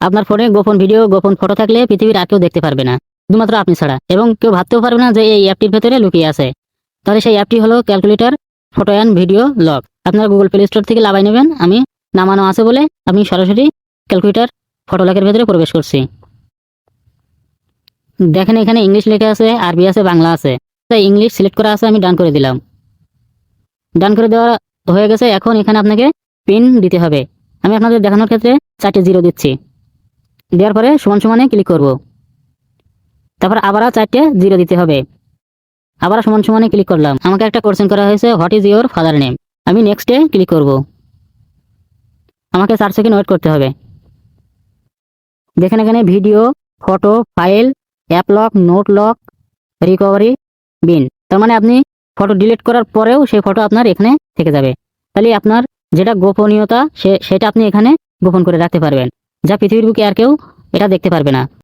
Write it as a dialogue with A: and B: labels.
A: আপনার ফোনে গোপন ভিডিও গোপন ফটো থাকলে পৃথিবীর আর কেউ দেখতে পারবে না, শুধুমাত্র আপনি ছাড়া, এবং কেউ ভাবতেও পারবে না যে এই অ্যাপটির ভেতরে লুকিয়ে আছে। তাহলে সেই অ্যাপটি হলো calculator photo and video log. আপনারা গুগল প্লে স্টোর থেকে লাগাই নেবেন। আমি নামানো আছে বলে আমি সরাসরি ক্যালকুলেটর ফটো লগের ভেতরে প্রবেশ করছি। দেখেন এখানে ইংলিশ লেখা আছে, আরবি আছে, বাংলা আছে। তাই ইংলিশ সিলেক্ট করা আছে, আমি ডান করে দিলাম। ডান করে দেওয়া হয়ে গেছে। এখন এখানে আপনাকে পিন দিতে হবে। আমি আপনাদের দেখানোর ক্ষেত্রে 4টে জিরো দিচ্ছি। দেওয়ার পরে সমান সমানে ক্লিক করব। তারপর আবার 4টে জিরো দিতে হবে। আবার সমান সমানে ক্লিক করলাম। আমাকে একটা কোশ্চেন করা হয়েছে, what is your father name. আমি নেক্সটে ক্লিক করব। আমাকে 4 সেকেন্ড ওয়েট করতে হবে। দেখেন এখানে video, photo, file, app lock, note lock, recovery, bin. তার মানে আপনি ফটো ডিলিট করার পরেও সেই ফটো আপনার এখানে থেকে যাবে। তাহলে আপনার যেটা গোপনীয়তা সেটা আপনি এখানে গোপন করে রাখতে পারবেন, যা পৃথিবীর বুকে আর কেউ এটা দেখতে পারবে না।